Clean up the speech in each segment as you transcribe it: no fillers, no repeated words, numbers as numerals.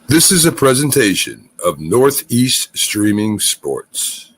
This is a presentation of Northeast Streaming Sports.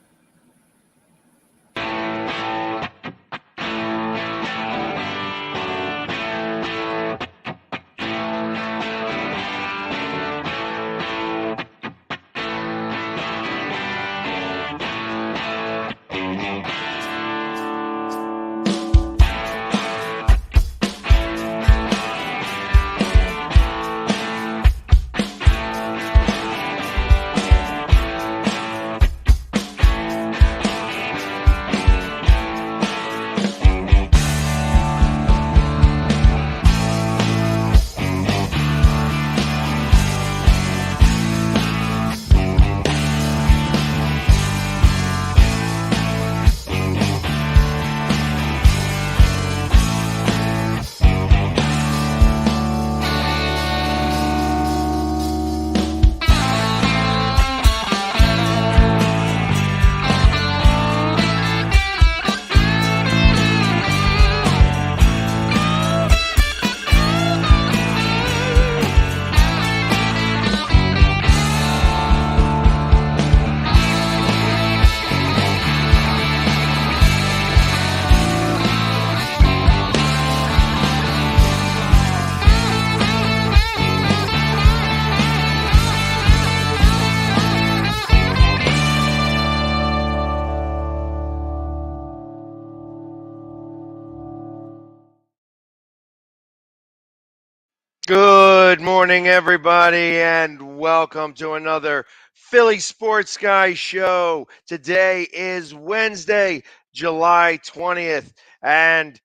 Good morning, everybody, and welcome to another Philly Sports Guy show. Today is Wednesday, July 20th, and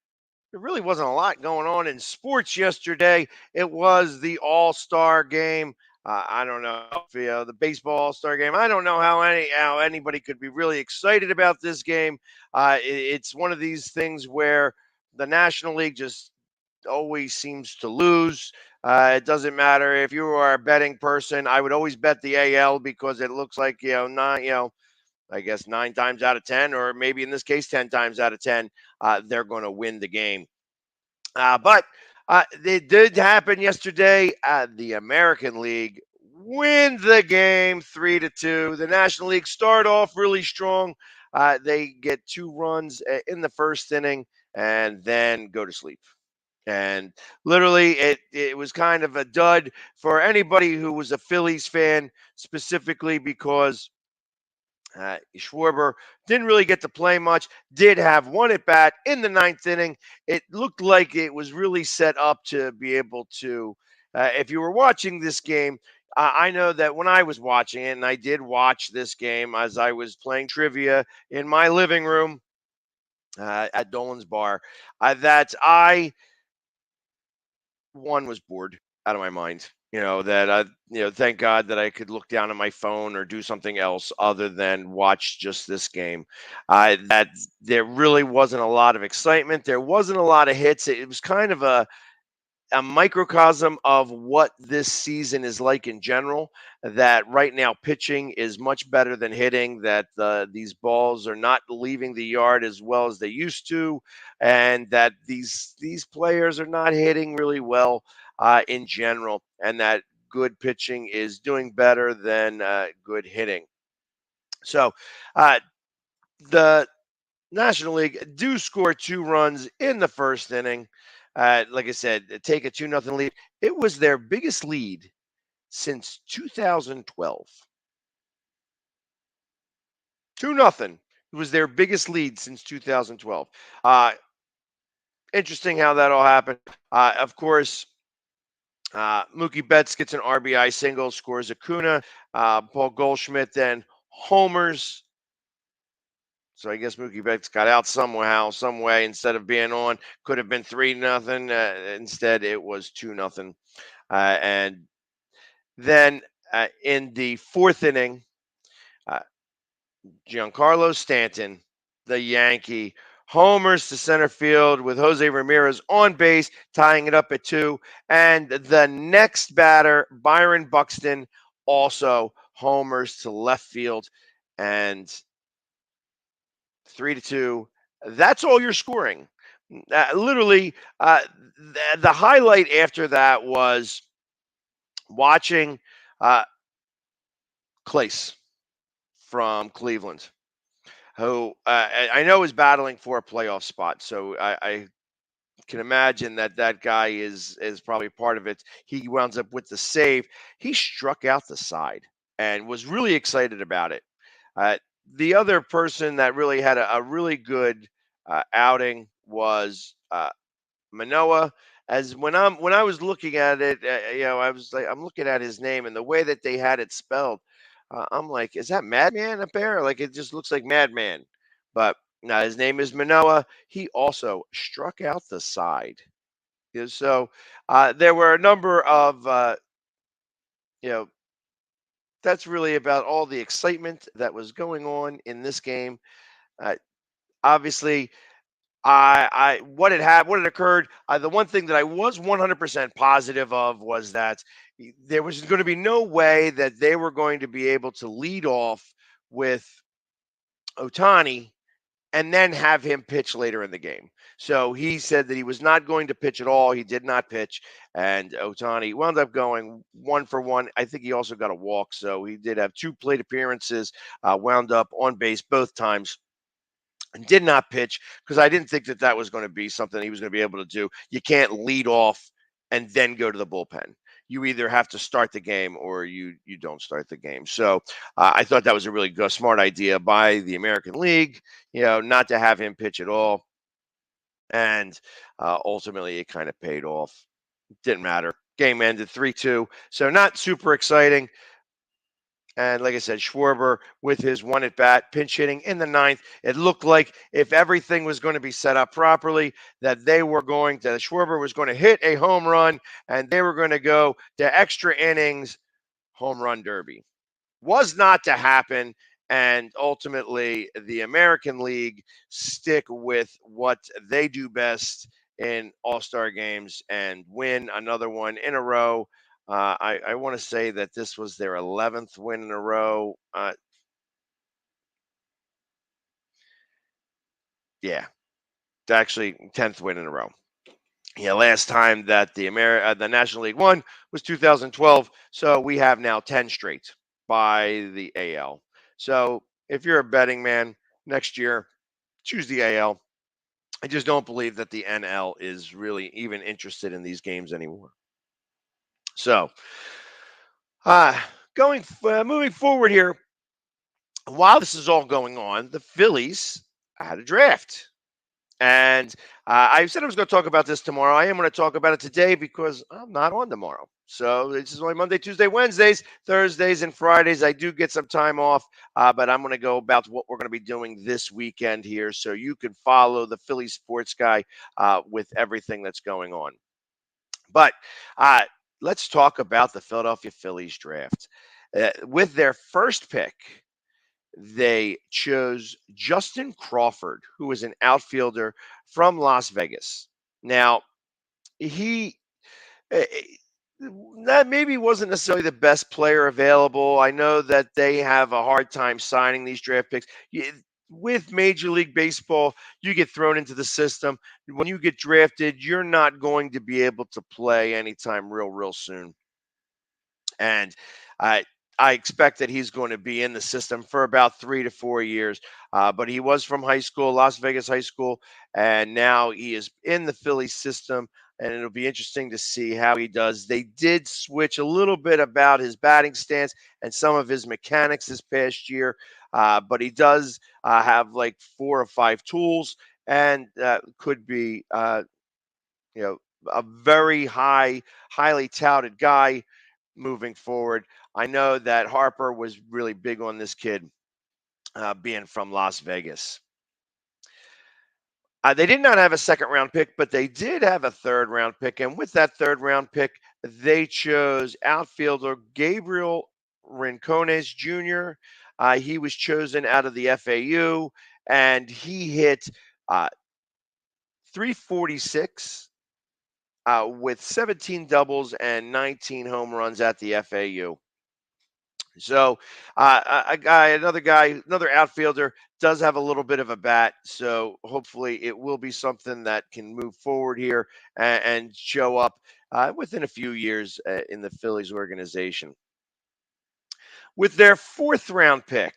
there really wasn't a lot going on in sports yesterday. It was the All-Star game. I don't know if, the baseball All-Star game. I don't know how anybody could be really excited about this game. It's one of these things where the National League just always seems to lose. It doesn't matter if you are a betting person. I would always bet the AL because it looks like I guess 9 times out of 10, or maybe in this case 10 times out of 10, they're going to win the game. But it did happen yesterday. The American League win the game 3-2. The National League start off really strong. They get 2 runs in the first inning and then go to sleep. And literally, it was kind of a dud for anybody who was a Phillies fan, specifically because Schwarber didn't really get to play much, did have one at bat in the ninth inning. It looked like it was really set up to be able to, if you were watching this game, I know that when I was watching it, and I did watch this game as I was playing trivia in my living room at Dolan's Bar, that I one was bored out of my mind. Thank God that I could look down at my phone or do something else other than watch just this game. That there really wasn't a lot of excitement. There wasn't a lot of hits. It was kind of a microcosm of what this season is like in general. That right now pitching is much better than hitting. That these balls are not leaving the yard as well as they used to, and that these players are not hitting really well in general, and that good pitching is doing better than good hitting. So uh, the National League do score 2 runs in the first inning. Like I said, take a 2-0 lead. It was their biggest lead since 2012. 2-0. It was their biggest lead since 2012. Uh, Interesting how that all happened. Of course, Mookie Betts gets an RBI single, scores Acuna. Paul Goldschmidt then homers. So I guess Mookie Betts got out somehow, some way. Instead of being on, could have been 3-0. Instead, it was 2-0. And then in the fourth inning, uh, Giancarlo Stanton, the Yankee, homers to center field with Jose Ramirez on base, tying it up at 2. And the next batter, Byron Buxton, also homers to left field, and 3-2. That's all you're scoring. Literally, the highlight after that was watching Clace from Cleveland, who I know is battling for a playoff spot. So I can imagine that that guy is probably part of it. He wound up with the save. He struck out the side and was really excited about it. Uh, the other person that really had a really good outing was Manoa. As when I was looking at it, I was like, I'm looking at his name and the way that they had it spelled. I'm like, is that Madman up there? Like it just looks like Madman, but no, his name is Manoa. He also struck out the side. So there were a number of you know that's really about all the excitement that was going on in this game. Uh, Obviously, what had occurred. The one thing that I was 100% positive of was that there was going to be no way that they were going to be able to lead off with Otani and then have him pitch later in the game. So he said that he was not going to pitch at all. He did not pitch, and Otani wound up going 1 for 1. I think he also got a walk, so he did have 2 plate appearances. Wound up on base both times and did not pitch because I didn't think that that was going to be something he was going to be able to do. You can't lead off and then go to the bullpen. You either have to start the game or you don't start the game. So I thought that was a really good, smart idea by the American League, not to have him pitch at all. And ultimately, it kind of paid off. Didn't matter. Game ended 3-2. So not super exciting. And like I said, Schwarber with his 1 at bat, pinch hitting in the 9th. It looked like if everything was going to be set up properly, that Schwarber was going to hit a home run and they were going to go to extra innings home run derby. Was not to happen. And ultimately, the American League stick with what they do best in All-Star games and win another one in a row. I want to say that this was their 11th win in a row. Yeah, actually 10th win in a row. Yeah, last time that the National League won was 2012. So we have now 10 straight by the AL. So if you're a betting man next year, choose the AL. I just don't believe that the NL is really even interested in these games anymore. So, moving forward here, while this is all going on, the Phillies had a draft. And I said I was going to talk about this tomorrow. I am going to talk about it today because I'm not on tomorrow. So this is only Monday, Tuesday, Wednesdays, Thursdays, and Fridays. I do get some time off, but I'm going to go about what we're going to be doing this weekend here so you can follow the Philly Sports Guy with everything that's going on. But let's talk about the Philadelphia Phillies draft. With their first pick, they chose Justin Crawford, who is an outfielder from Las Vegas. Now, he eh, that maybe wasn't necessarily the best player available. I know that they have a hard time signing these draft picks. With Major League Baseball, you get thrown into the system. When you get drafted, you're not going to be able to play anytime real soon. And I expect that he's going to be in the system for about 3 to 4 years. But he was from high school, Las Vegas High School, and now he is in the Philly system. And it'll be interesting to see how he does. They did switch a little bit about his batting stance and some of his mechanics this past year, but he does have like 4 or 5 tools and could be, a very highly touted guy moving forward. I know that Harper was really big on this kid being from Las Vegas. They did not have a second round pick, but they did have a third round pick. And with that third round pick, they chose outfielder Gabriel Rincones Jr. He was chosen out of the FAU, and he hit 346 with 17 doubles and 19 home runs at the FAU. So, another outfielder does have a little bit of a bat. So, hopefully, it will be something that can move forward here and show up within a few years in the Phillies organization. With their fourth round pick,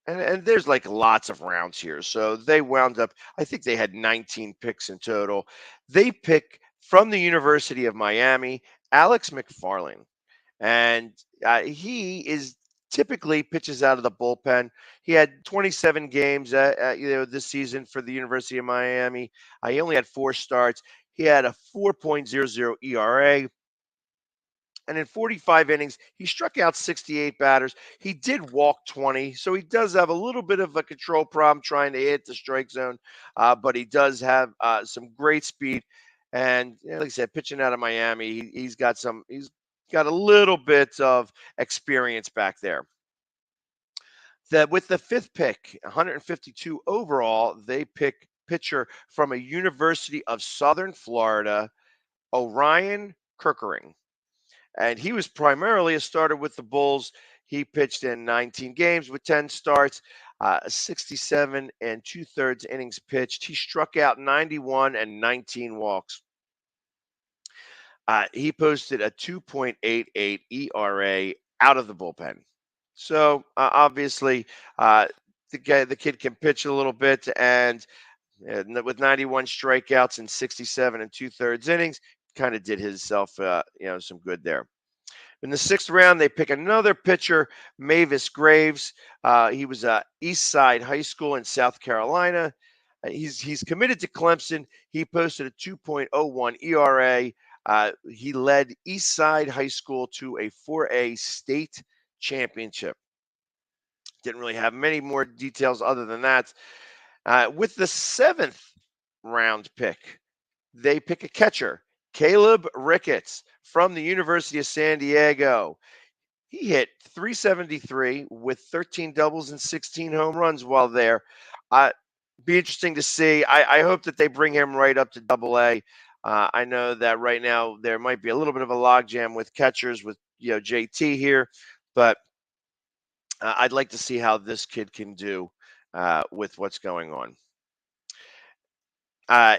and there's like lots of rounds here. So they wound up, I think they had 19 picks in total. They pick from the University of Miami, Alex McFarling. And he is typically pitches out of the bullpen. He had 27 games, this season for the University of Miami. He only had 4 starts. He had a 4.00 ERA. And in 45 innings, he struck out 68 batters. He did walk 20, so he does have a little bit of a control problem trying to hit the strike zone, but he does have some great speed. And like I said, pitching out of Miami, he's got some. He's got a little bit of experience back there. That with the fifth pick, 152 overall, they pick pitcher from a University of Southern Florida, Orion Kirkering. And he was primarily a starter with the Bulls. He pitched in 19 games with 10 starts, 67 and 2/3 innings pitched. He struck out 91 and 19 walks. He posted a 2.88 ERA out of the bullpen. So obviously, the kid can pitch a little bit, and with 91 strikeouts and 67 and 2/3 innings, kind of did himself, some good there. In the sixth round, they pick another pitcher, Mavis Graves. He was at East Side High School in South Carolina. He's committed to Clemson. He posted a 2.01 ERA. He led East Side High School to a 4A state championship. Didn't really have many more details other than that. With the seventh round pick, they pick a catcher, Caleb Ricketts from the University of San Diego. He hit 373 with 13 doubles and 16 home runs while there. Be interesting to see. I hope that they bring him right up to Double A. I know that right now there might be a little bit of a logjam with catchers with JT here, but I'd like to see how this kid can do with what's going on.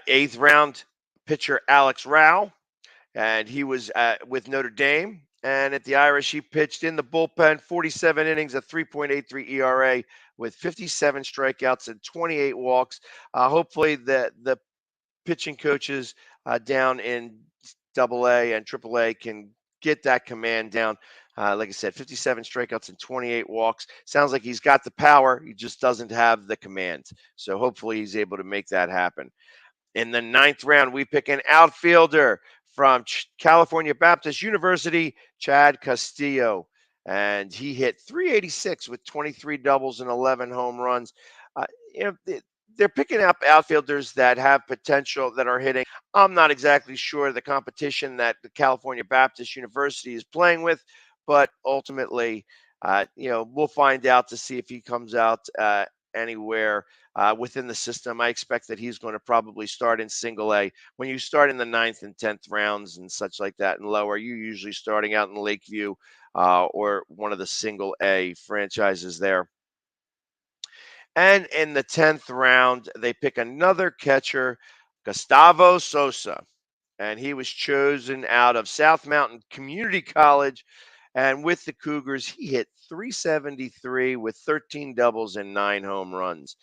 Eighth round pitcher Alex Rao, and he was with Notre Dame. And at the Irish, he pitched in the bullpen, 47 innings, a 3.83 ERA with 57 strikeouts and 28 walks. Hopefully, the pitching coaches down in Double A and Triple A can get that command down. Like I said, 57 strikeouts and 28 walks. Sounds like he's got the power. He just doesn't have the command. So hopefully he's able to make that happen. In the ninth round, we pick an outfielder from California Baptist University, Chad Castillo. And he hit 386 with 23 doubles and 11 home runs. Uh, they're picking up outfielders that have potential, that are hitting. I'm not exactly sure the competition that the California Baptist University is playing with, but ultimately, we'll find out to see if he comes out anywhere within the system. I expect that he's going to probably start in Single A. When you start in the 9th and 10th rounds and such like that and lower, you're usually starting out in Lakeview or one of the Single A franchises there. And in the 10th round, they pick another catcher, Gustavo Sosa. And he was chosen out of South Mountain Community College. And with the Cougars, he hit 373 with 13 doubles and 9 home runs.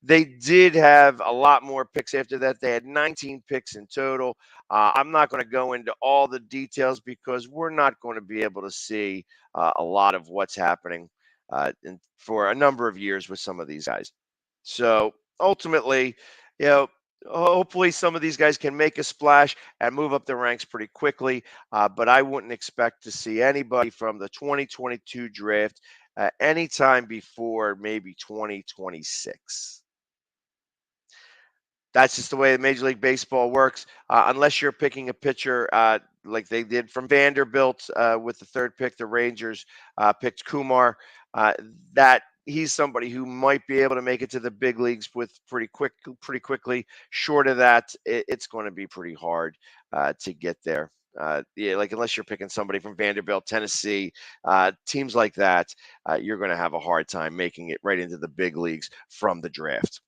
They did have a lot more picks after that. They had 19 picks in total. I'm not going to go into all the details because we're not going to be able to see a lot of what's happening for a number of years with some of these guys. So ultimately, hopefully some of these guys can make a splash and move up the ranks pretty quickly. But I wouldn't expect to see anybody from the 2022 draft anytime before maybe 2026. That's just the way Major League Baseball works. Unless you're picking a pitcher like they did from Vanderbilt with the third pick, the Rangers picked Kumar. That he's somebody who might be able to make it to the big leagues with pretty quickly. Short of that, it's going to be pretty hard to get there. Unless you're picking somebody from Vanderbilt, Tennessee, teams like that, you're going to have a hard time making it right into the big leagues from the draft.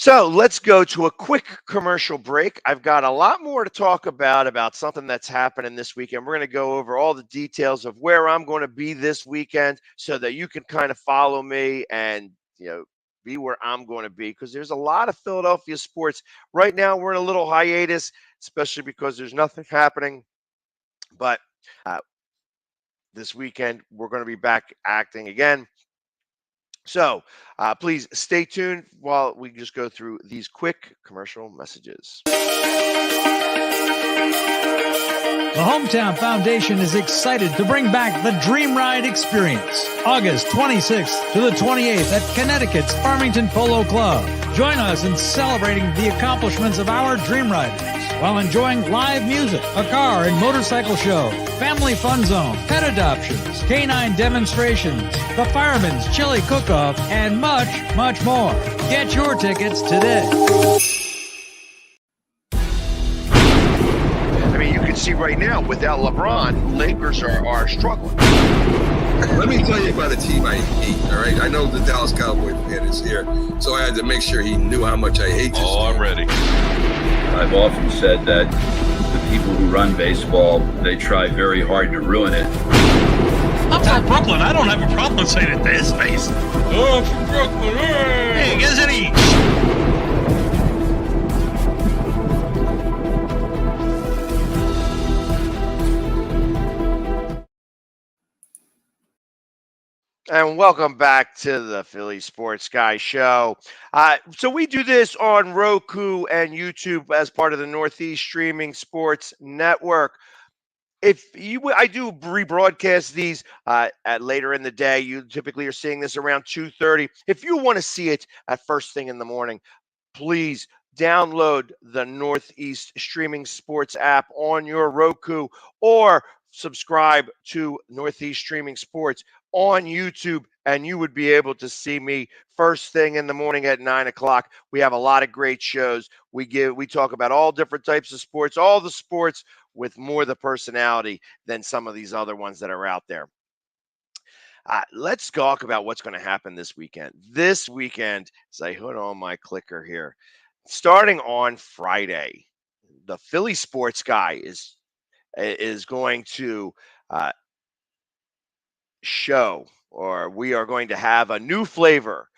So let's go to a quick commercial break. I've got a lot more to talk about something that's happening this weekend. We're going to go over all the details of where I'm going to be this weekend so that you can kind of follow me and, be where I'm going to be, because there's a lot of Philadelphia sports. Right now, we're in a little hiatus, especially because there's nothing happening. But uh, this weekend, we're going to be back acting again. So please stay tuned while we just go through these quick commercial messages. The Hometown Foundation is excited to bring back the Dream Ride Experience, August 26th to the 28th at Connecticut's Farmington Polo Club. Join us in celebrating the accomplishments of our Dream Riders while enjoying live music, a car and motorcycle show, family fun zone, pet adoptions, canine demonstrations, the Fireman's Chili Cook-Off, and much, much more. Get your tickets today. You can see right now, without LeBron, Lakers are struggling. Let me tell you about a team I hate, all right? I know the Dallas Cowboy fan is here, so I had to make sure he knew how much I hate this I'm ready. I've often said that the people who run baseball, they try very hard to ruin it. I'm from Brooklyn. I don't have a problem saying it to his face. Oh, I'm from Brooklyn. Hey, get us any. And welcome back to the Philly Sports Guy Show. So we do this on Roku and YouTube as part of the Northeast Streaming Sports Network. I do rebroadcast these at later in the day. You typically are seeing this around 2:30. If you want to see it at first thing in the morning, please download the Northeast Streaming Sports app on your Roku or subscribe to Northeast Streaming Sports on YouTube, and you would be able to see me first thing in the morning at 9:00. We have a lot of great shows. We talk about all different types of sports, all the sports with more the personality than some of these other ones that are out there. Let's talk about what's going to happen this weekend. This weekend, as I put on my clicker here, starting on Friday, the Philly Sports Guy is going to show, or we are going to have a new flavor,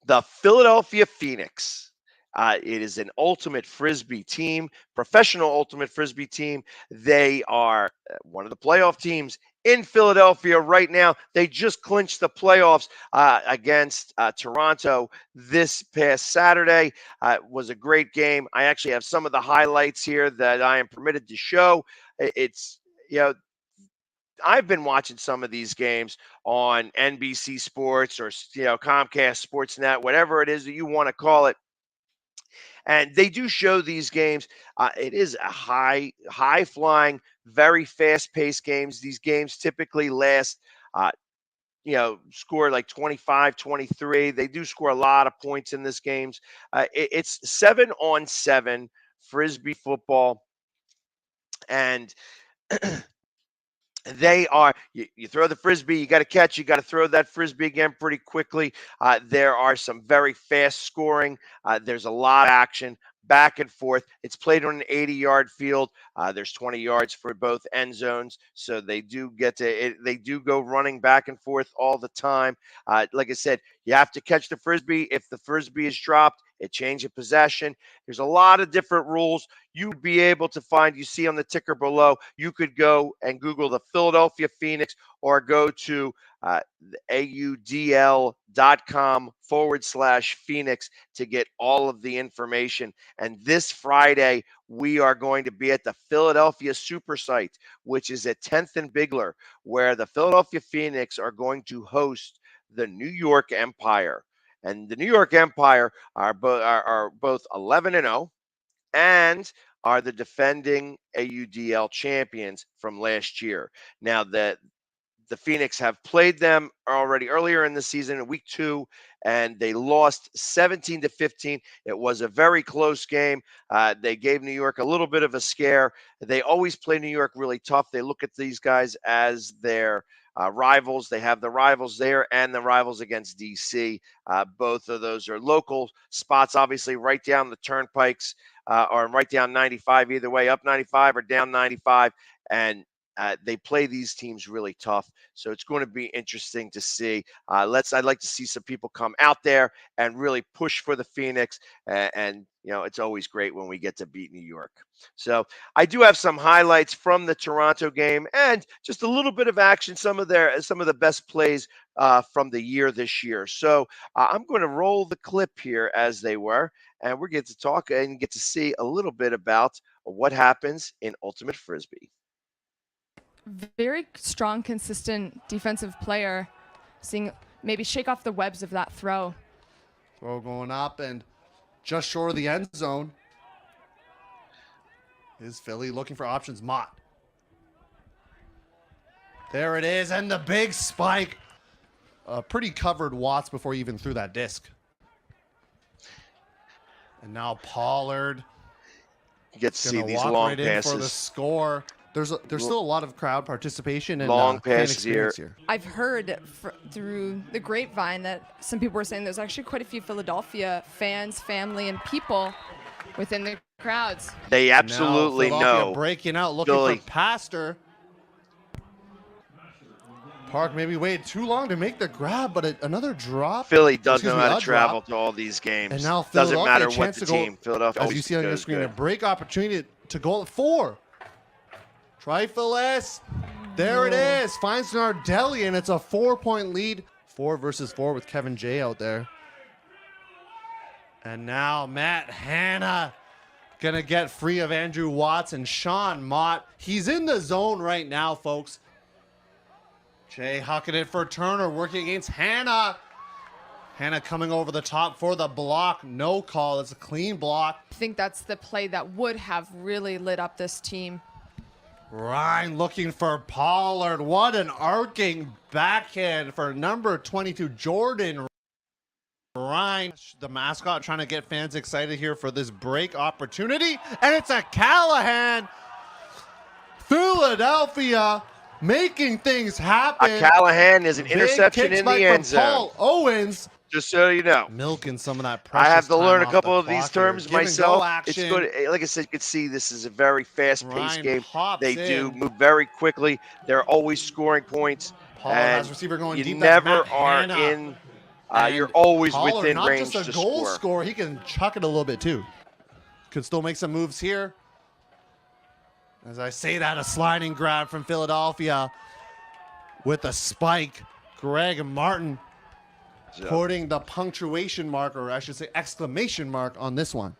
the Philadelphia Phoenix. It is an ultimate frisbee team, professional ultimate frisbee team. They are one of the playoff teams in Philadelphia right now. They just clinched the playoffs against Toronto this past Saturday. It was a great game. I actually have some of the highlights here that I am permitted to show. It's, I've been watching some of these games on NBC Sports or, Comcast Sportsnet, whatever it is that you want to call it. And they do show these games. It is a high flying, very fast paced games. These games typically last, score like 25, 23. They do score a lot of points in this games. It's 7-on-7 frisbee football. And they are, you throw the frisbee, you got to catch, you got to throw that frisbee again pretty quickly. There are some very fast scoring. There's a lot of action back and forth. It's played on an 80-yard field. There's 20 yards for both end zones, so they do they do go running back and forth all the time. Like I said, you have to catch the frisbee. If the frisbee is dropped, it changes possession. There's a lot of different rules you'd be able to find. You see on the ticker below, you could go and Google the Philadelphia Phoenix or go to audl.com/Phoenix to get all of the information. And this Friday, we are going to be at the Philadelphia Super Site, which is at 10th and Bigler, where the Philadelphia Phoenix are going to host the New York Empire. And the New York Empire are both 11-0 and are the defending AUDL champions from last year. Now, the Phoenix have played them already earlier in the season in week 2 and they lost 17-15. It was a very close game. They gave New York a little bit of a scare. They always play New York really tough. They look at these guys as their rivals. They have the rivals there and the rivals against DC. Both of those are local spots, obviously, right down the turnpikes or right down 95, either way, up 95 or down 95. And they play these teams really tough. So it's going to be interesting to see. I'd like to see some people come out there and really push for the Phoenix. And it's always great when we get to beat New York. So I do have some highlights from the Toronto game and just a little bit of action, some of the best plays from the year this year. So I'm going to roll the clip here as they were, and we're going to talk and get to see a little bit about what happens in Ultimate Frisbee. Very strong, consistent defensive player, seeing maybe shake off the webs of that throw. Throw going up and just short of the end zone. Is Philly looking for options? Mott. There it is, and the big spike. Pretty covered Watts before he even threw that disc. And now Pollard. You get to see these walk long right passes. in for the score. There's still a lot of crowd participation and long fan passes experience here. I've heard through the grapevine that some people were saying there's actually quite a few Philadelphia fans, family, and people within the crowds. They absolutely know. Breaking out, looking Philly. for Pastor. Park maybe waited too long to make the grab, but another drop. Philly does know Excuse me, how a to travel drop. to all these games. And now doesn't Philadelphia, matter a what chance the to go- team. Philadelphia As you always see on your goes screen, good. a break opportunity to goal at 4. Trifelis. There it is. Finds Nardelli, and it's a 4-point lead. 4 versus 4 with Kevin J out there. And now Matt Hanna going to get free of Andrew Watts and Sean Mott. He's in the zone right now, folks. Jay hucking it for Turner, working against Hanna. Hanna coming over the top for the block. No call. It's a clean block. I think that's the play that would have really lit up this team. Ryan looking for Pollard. What an arcing backhand for number 22, Jordan Ryan. The mascot trying to get fans excited here for this break opportunity. And it's a Callahan. Philadelphia making things happen. A Callahan is an Big interception kick in the spike end from Paul zone. Owens. Just so you know. Milking some of that precious I have to time learn a off couple the of these clock here. terms Give and go myself. It's action. good. Like I said, you can see this is a very fast-paced Ryan game. pops They do in. move very quickly. They're always scoring points. Pollard and has receiver going you deep. That's never Matt are Hanna. in. And You're always Pollard, within not range just a to goal score. scorer, he can chuck it a little bit too. Could still make some moves here. As I say that, a sliding grab from Philadelphia with a spike. Greg Martin So, putting the punctuation mark, or I should say exclamation mark, on this one.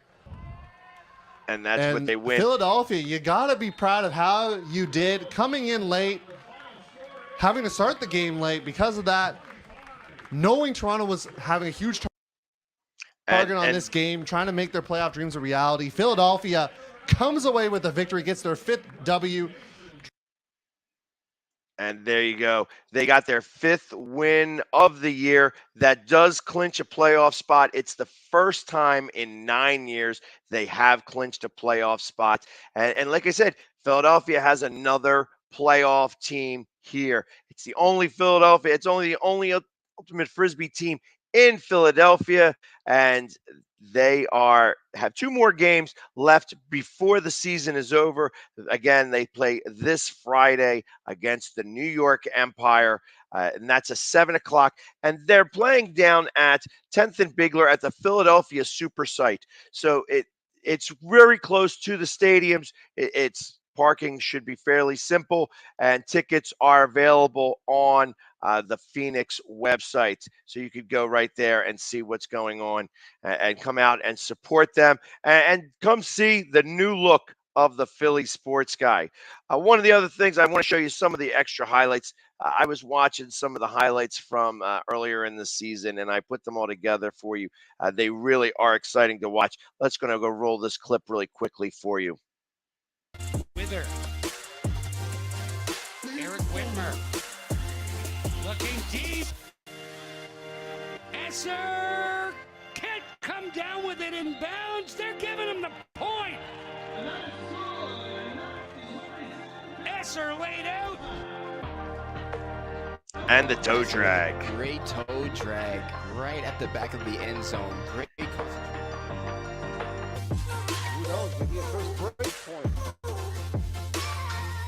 and that's And what they win. Philadelphia, you got to be proud of how you did coming in late, having to start the game late because of that, knowing Toronto was having a huge target on this game, trying to make their playoff dreams a reality. Philadelphia comes away with a victory, gets their 5th W. And there you go. They got their 5th win of the year. That does clinch a playoff spot. It's the first time in 9 years they have clinched a playoff spot. And like I said, Philadelphia has another playoff team here. It's the only Philadelphia. It's only the only Ultimate Frisbee team in Philadelphia. And they have 2 more games left before the season is over. Again, they play this Friday against the New York Empire, and that's a 7 o'clock. And they're playing down at 10th and Bigler at the Philadelphia Super Site. So it's very close to the stadiums. It's parking should be fairly simple, and tickets are available on the Phoenix website. So you could go right there and see what's going on and come out and support them and come see the new look of the Philly Sports Guy. One of the other things, I want to show you some of the extra highlights. I was watching some of the highlights from earlier in the season, and I put them all together for you. They really are exciting to watch. Let's go roll this clip really quickly for you. Wither. Eric Whitmer. Looking deep. And Esser can't come down with it in bounds. They're giving him the point. Esser laid out. And the toe drag. Great toe drag right at the back of the end zone. Great call. Who knows? Maybe a first break point.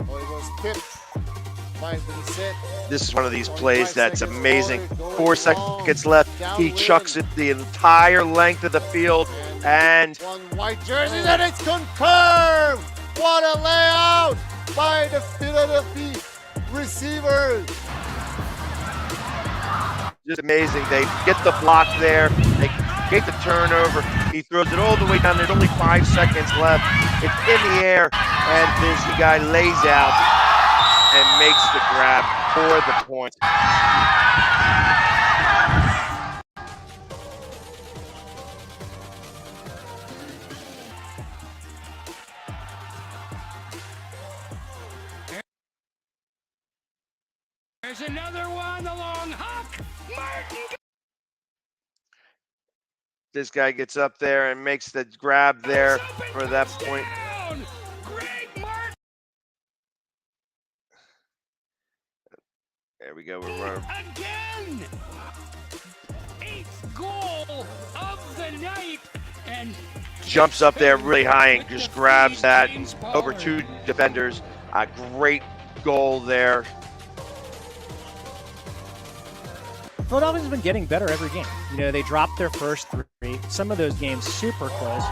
Oh, it was tipped. Might have been set. This is one of these plays that's amazing. 4 seconds left. He chucks it the entire length of the field. And One white jersey, and it's confirmed! What a layout by the Philadelphia receivers. just amazing. They get the block there. They get the turnover. He throws it all the way down. There's only 5 seconds left. It's in the air, and this guy lays out and makes the grab for the point. There's another one, the long hawk. Martin. This guy gets up there and makes the grab there for that point. Greg Martin. There we go. We're running. Again. 8th goal of the night. And Jumps up there really high and just grabs that over 2 defenders. A great goal there. Philadelphia's been getting better every game. You know, they dropped their first 3. Some of those games super close.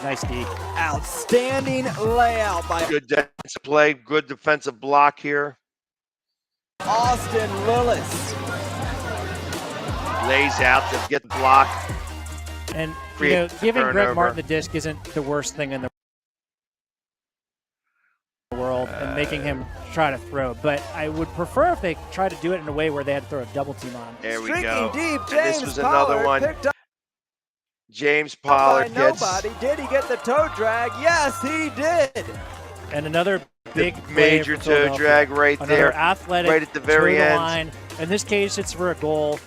Nice D. Outstanding layout by Good defensive play, good defensive block here. Austin Lillis. Lays out to get the block. And, you Create know, giving Greg turnover. Martin the disc isn't the worst thing in the world, and making him try to throw. But I would prefer if they try to do it in a way where they had to throw a double team on. There we Streaking go. deep, And James this was another Pollard one. picked up James by Pollard gets nobody. Did he get the toe drag? Yes, he did. And another big the play major for toe Philadelphia. drag right Another there. athletic right at the very to the end. line. In this case, it's for a goal.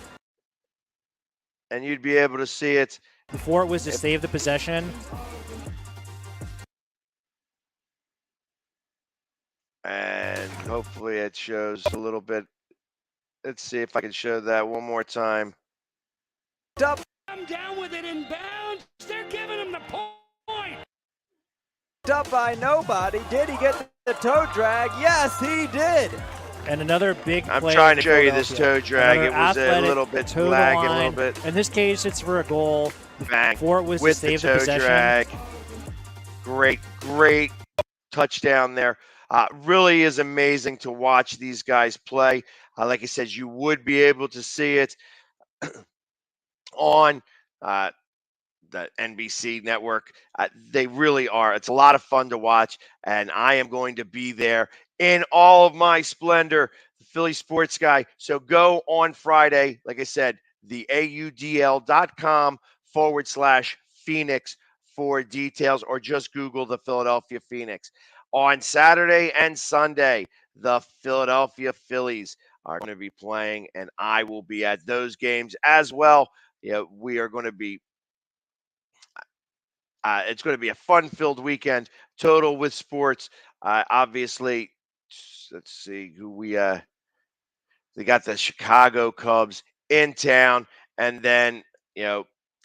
And you'd be able to see it. Before it was to save the possession. And hopefully it shows a little bit. Let's see if I can show that one more time. Up come down with it in bounds. They're giving him the point. by nobody. Did he get the toe drag? Yes, he did. And another big I'm play trying for to show you this Philadelphia. toe drag. Another It was a athletic little bit to the lagging a line. little bit. In this case, it's for a goal. Bang. Before it was With to save the the toe possession. drag. Great touchdown there. Really is amazing to watch these guys play. Like I said, you would be able to see it on the NBC network. They really are. It's a lot of fun to watch, and I am going to be there in all of my splendor, the Philly Sports Guy. So go on Friday, like I said, the AUDL.com/Phoenix for details, or just Google the Philadelphia Phoenix. On Saturday and Sunday, the Philadelphia Phillies are going to be playing, and I will be at those games as well. Yeah, we are going to be it's going to be a fun-filled weekend, total with sports. Obviously, let's see who we they got the Chicago Cubs in town, and then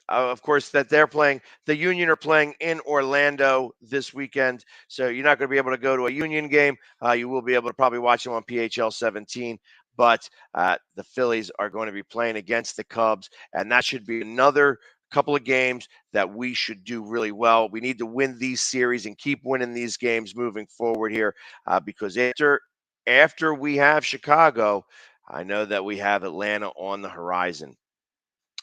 of course that they're playing. The Union are playing in Orlando this weekend, so you're not going to be able to go to a Union game. You will be able to probably watch them on PHL 17. But the Phillies are going to be playing against the Cubs, and that should be another couple of games that we should do really well. We need to win these series and keep winning these games moving forward here, because after we have Chicago, I know that we have Atlanta on the horizon.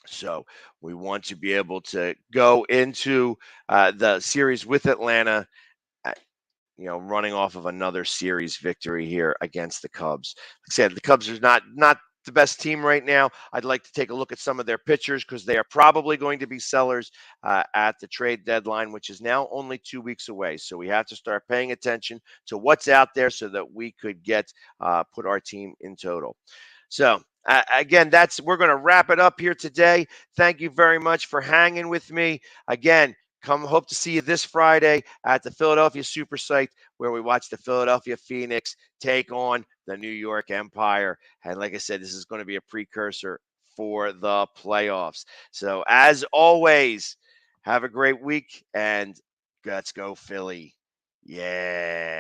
So we want to be able to go into the series with Atlanta, running off of another series victory here against the Cubs. Like I said, the Cubs are not the best team right now. I'd like to take a look at some of their pitchers, because they are probably going to be sellers at the trade deadline, which is now only 2 weeks away. So we have to start paying attention to what's out there so that we could put our team in total. So Again, we're going to wrap it up here today. Thank you very much for hanging with me. Again, hope to see you this Friday at the Philadelphia Super Site, where we watch the Philadelphia Phoenix take on the New York Empire. And like I said, this is going to be a precursor for the playoffs. So as always, have a great week and let's go Philly. Yeah.